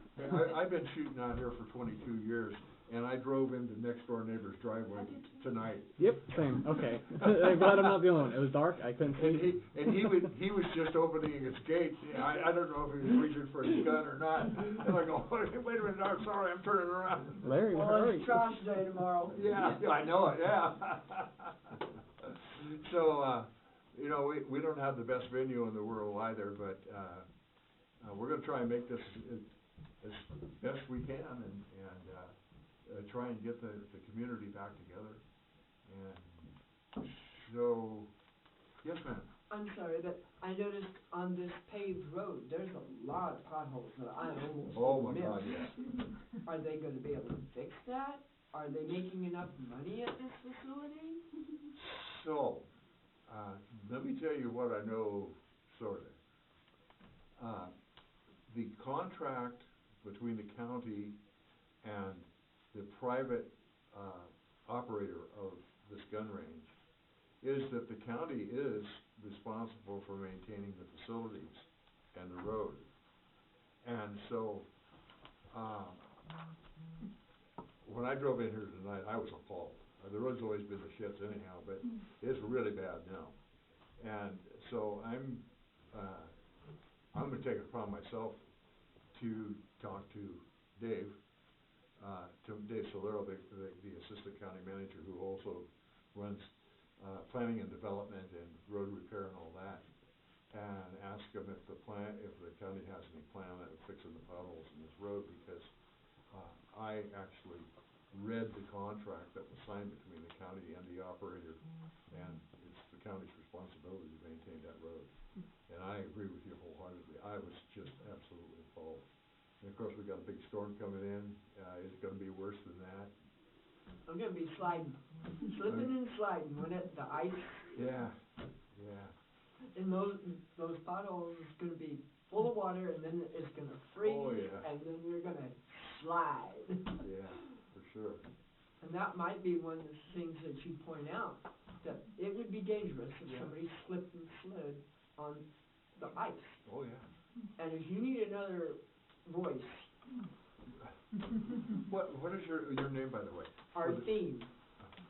I've been shooting out here for 22 years, and I drove into next door neighbor's driveway tonight. Yep, same. Okay. I'm glad I'm not the only one. It was dark. I couldn't see. And he was just opening his gate. I don't know if he was reaching for his gun or not. And I go, wait a minute, I'm sorry, I'm turning around. Larry, hurry. It's trash day tomorrow. Yeah, I know it. Yeah. So. We don't have the best venue in the world either, but we're going to try and make this as best we can, and try and get the community back together. And so, yes, ma'am. I'm sorry, but I noticed on this paved road, there's a lot of potholes that I almost missed. God, yeah. Are they going to be able to fix that? Are they making enough money at this facility? So. Let me tell you what I know, sort of. The contract between the county and the private operator of this gun range is that the county is responsible for maintaining the facilities and the road. And so, when I drove in here tonight, I was appalled. The road's always been the shits anyhow, but it's really bad now. And so I'm going to take it upon myself to talk to Dave Solero, the assistant county manager, who also runs planning and development and road repair and all that, and ask him if the county has any plan of fixing the potholes in this road, because I actually read the contract that was signed between the county and the operator, and it's the county's responsibility to maintain that road. And I agree with you wholeheartedly. I was just absolutely appalled. And of course, we got a big storm coming in. It's going to be worse than that. I'm going to be slipping and sliding when the ice. Yeah. And those potholes is going to be full of water, and then it's going to freeze, and then you're going to slide. Yeah. Sure. And that might be one of the things that you point out, that it would be dangerous if somebody slipped and slid on the ice. Oh, yeah. And if you need another voice. What is your name, by the way? Arthene.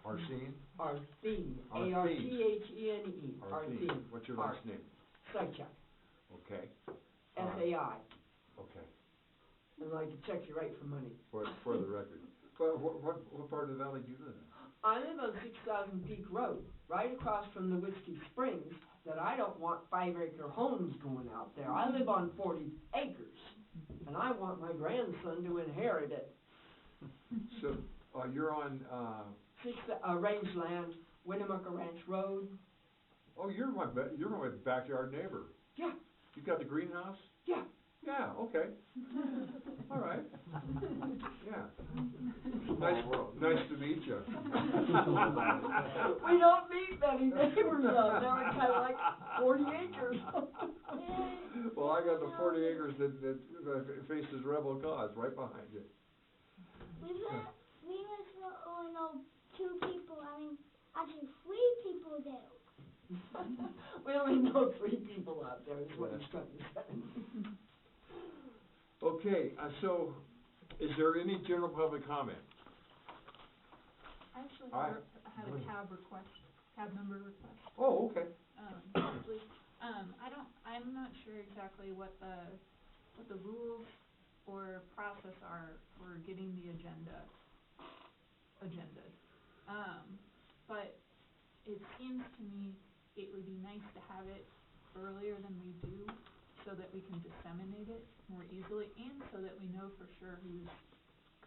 Arthene? Arthene. Arthene. Arthene. What's your last name? Sajak. Okay. S-A-I. Okay. And I can check you right for money. For the record. But what part of the valley do you live in? I live on 6,000 Peak Road, right across from the Whiskey Springs, that I don't want 5-acre homes going out there. I live on 40 acres, and I want my grandson to inherit it. So, you're on, rangeland, Winnemucca Ranch Road. Oh, you're my backyard neighbor. Yeah. You got the greenhouse? Yeah. Yeah, okay. All right. Yeah. Nice to meet you. We don't meet many neighbors out there. We kind of like 40 acres. Well, I got the 40 acres that faces Rebel Cause right behind you. We must only know 2 people. Actually 3 people do. We only know 3 people out there is what he's trying to say. So, is there any general public comment? I actually All right. had a cab member request. Oh, okay. Actually, I'm not sure exactly what the rules or process are for getting the agenda'd. But it seems to me it would be nice to have it earlier than we do, so that we can disseminate it more easily, and so that we know for sure who's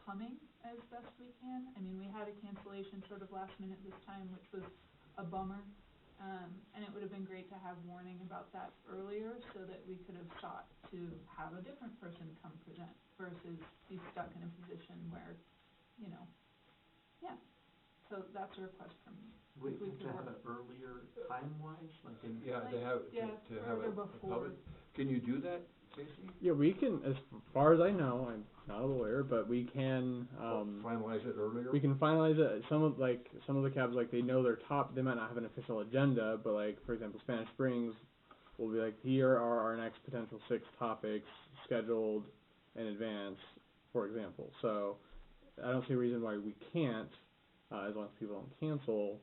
coming as best we can. I mean, we had a cancellation sort of last minute this time, which was a bummer. And it would have been great to have warning about that earlier, so that we could have sought to have a different person come present, versus be stuck in a position where, so that's a request from me. Wait, We to could have work- it earlier time-wise, like in? Yeah, Like, to have, yeah, to have further a before. public, can you do that, Casey? Yeah, we can, as far as I know, I'm not a lawyer, but we can, Finalize it earlier? we can finalize it. Some of the cabs, like, they know their they might not have an official agenda, but like, for example, Spanish Springs will be like, here are our next potential 6 topics scheduled in advance, for example. So, I don't see a reason why we can't, as long as people don't cancel,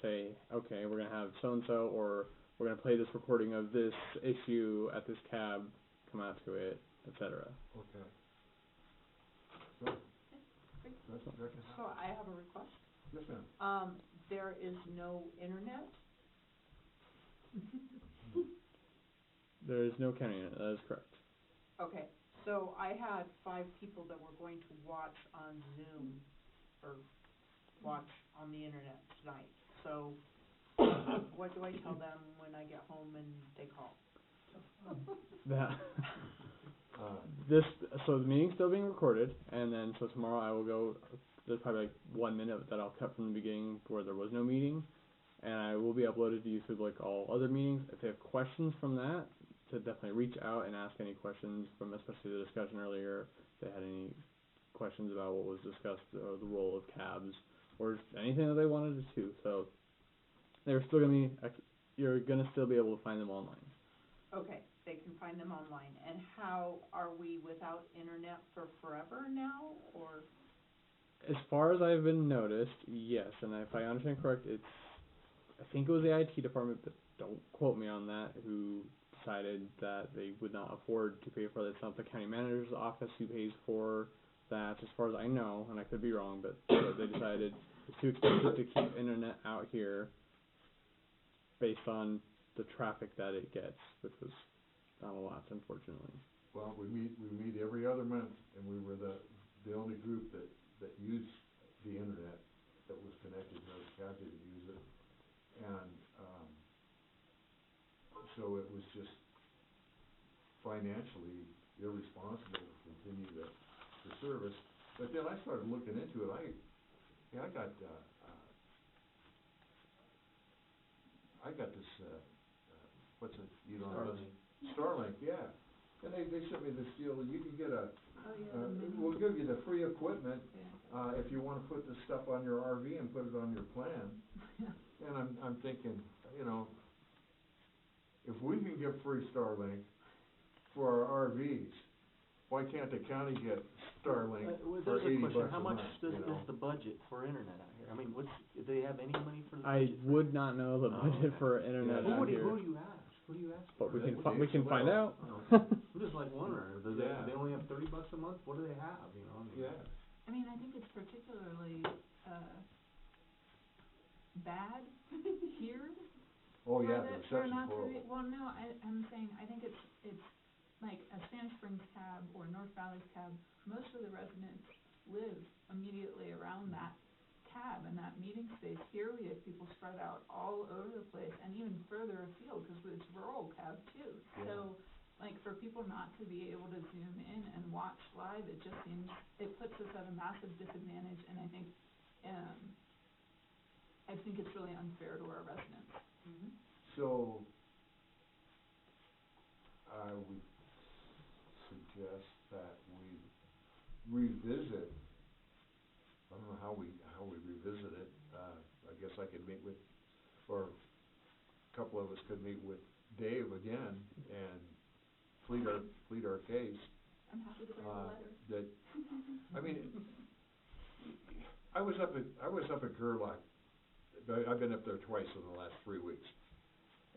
say, okay, we're gonna have so-and-so, or we're gonna play this recording of this issue at this cab, come out to it, etc. Okay. Good. That's So I have a request. Yes, ma'am. There is no internet. There is no county in it, that is correct. Okay, so I had 5 people that were going to watch on Zoom, or watch on the internet tonight. So, what do I tell them when I get home and they call? That, so the meeting's still being recorded, and then, so tomorrow I will go, there's probably like 1 minute that I'll cut from the beginning where there was no meeting, and I will be uploaded to YouTube like all other meetings. If they have questions from that, to definitely reach out and ask any questions from, especially the discussion earlier, if they had any questions about what was discussed, or the role of cabs, or just anything that they wanted to, so they're still gonna be, you're gonna still be able to find them online. Okay, they can find them online. And how are we without internet for forever now, or? As far as I've been noticed, yes, and if I understand correct, I think it was the IT department, but don't quote me on that, who decided that they would not afford to pay for it. It's not the county manager's office who pays for that, as far as I know, and I could be wrong, but they decided it's too expensive to keep internet out here based on the traffic that it gets, which was not a lot, unfortunately. Well, we meet every other month, and we were the only group that used the internet, that was connected. No cab didn't use it, and so it was just financially irresponsible to continue the service. But then I started looking into it. I got this what's it, Starlink, yeah. And they sent me this deal, you can get we'll give you the free equipment, if you wanna put this stuff on your RV and put it on your plan. And I'm thinking, if we can get free Starlink for our RVs, why can't the county get Starlink for $80 a month? How much is the budget for internet out here? I mean, do they have any money for the I budget? would not know the budget for internet Who out do here. you ask? Who do you ask for? But we can Well, we can find out. I'm just like wondering, do they only have $30 a month? What do they have, Yeah. I mean, I think it's particularly, bad here. Oh, yeah, for the for reception's not to horrible. be- Well, no, I'm saying, I think it's like a Spanish Springs cab or North Valley's cab. Most of the residents live immediately around that cab and that meeting space. Here we have people spread out all over the place, and even further afield, because it's rural cab too. So, like, for people not to be able to zoom in and watch live, it just seems, it puts us at a massive disadvantage, and I think it's really unfair to our residents. Mm-hmm. So, I would suggest that we revisit, I don't know how we revisit it, I guess I could meet with, or a couple of us could meet with Dave again and plead our case. I I'm happy to write a letter. that, I mean, I was up at Gerlach. I've been up there twice in the last 3 weeks.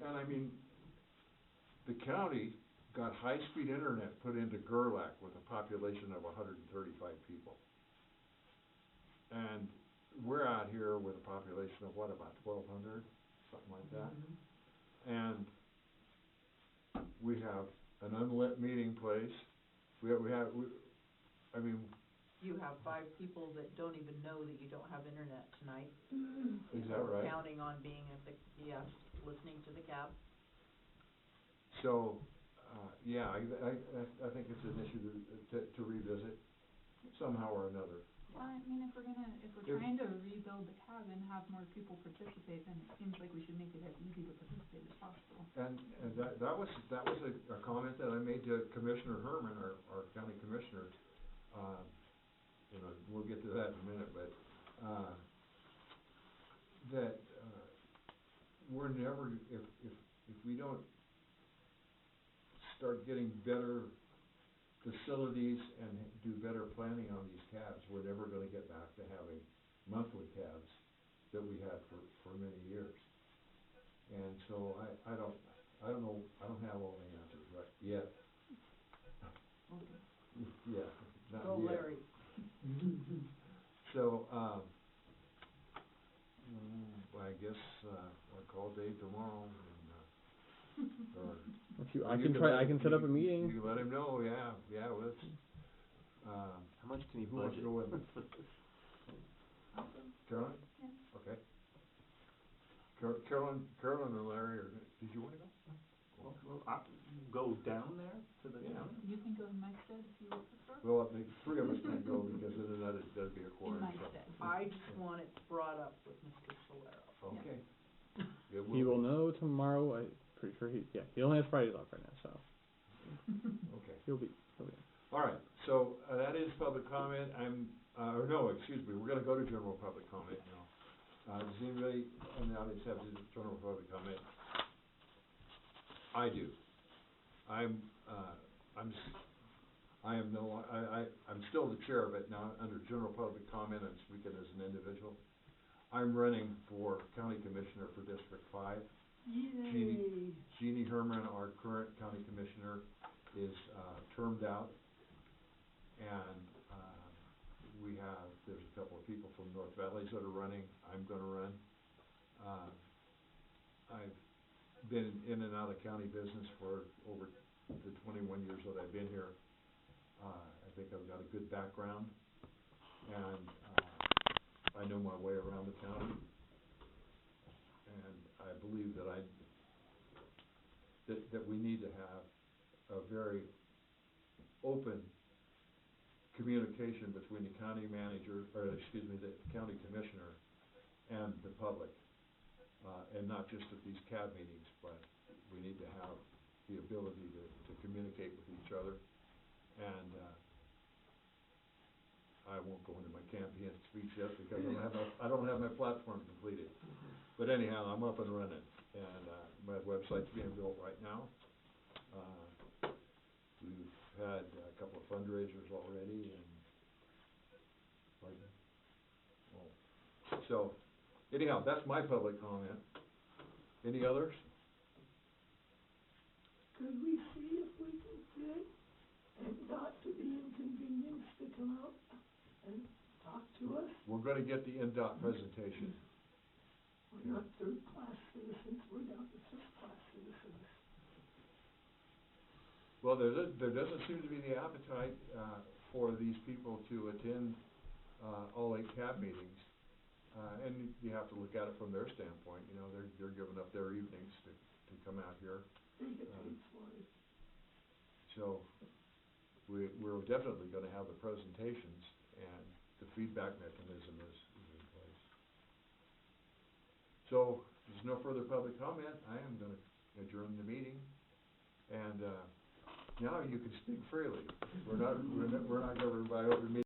And I mean, the county got high-speed internet put into Gerlach with a population of 135 people. And we're out here with a population of what, about 1,200, something like that? And we have an unlit meeting place. I mean, You have 5 people that don't even know that you don't have internet tonight. is that right? Counting on being at the, yes, listening to the cab. So, yeah, I think it's an issue to revisit somehow or another. Well, I mean, if we're trying to rebuild the cab and have more people participate, then it seems like we should make it as easy to participate as possible. And that was a comment that I made to Commissioner Herman, our county commissioner. You know, we'll get to that in a minute, but, we're never, if we don't start getting better facilities and do better planning on these cabs, we're never gonna get back to having monthly cabs that we had for many years. And so I don't know, I don't have all the answers right yet. Yeah, not Go yet. Larry. So, I guess, I'll call Dave tomorrow and, or. I can set up a meeting. You can let him know, yeah, let's, How much can you who wants to budget? go with me? Carolyn? Yeah. Okay. Carolyn or Larry, or, did you wanna go? Well, I go down there to the Yeah. county? You can go in my stead if you would prefer. Well, the 3 of us can't go because then that'd be a quorum, In my so. stead. I just want it brought up with Mr. Solero. Okay. It He will be. know tomorrow. I'm pretty sure he only has Fridays off right now, so Okay. he'll be. All right, so, that is public comment. Or no, excuse me, we're gonna go to general public comment now. Does anybody in the audience have general public comment? I do. I'm still the chair, but now under general public comment, I'm speaking as an individual. I'm running for county commissioner for District 5. Jeannie Herman, our current county commissioner, is, termed out. And, there's a couple of people from North Valleys that are running. I'm gonna run. I've been in and out of county business for over the 21 years that I've been here. I think I've got a good background, and, I know my way around the county. And I believe that we need to have a very open communication between the county manager, or excuse me, the county commissioner and the public. And not just at these CAB meetings, but we need to have the ability to communicate with each other. And, I won't go into my campaign speech yet because I don't have my platform completed. But anyhow, I'm up and running, and, my website's being built right now. We've had a couple of fundraisers already, and, so, anyhow, that's my public comment. Any others? Could we see if we can get NDOT to be inconvenienced to come out and talk to us? We're gonna get the NDOT presentation. We're not third-class citizens, we're down to first-class citizens. Well, there doesn't seem to be the appetite, for these people to attend, all 8 CAB meetings. And you have to look at it from their standpoint, you know, they're giving up their evenings to come out here. They get paid for it. So, we're definitely gonna have the presentations, and the feedback mechanism is in place. So, if there's no further public comment, I am gonna adjourn the meeting, and, now you can speak freely. We're not governed by open meeting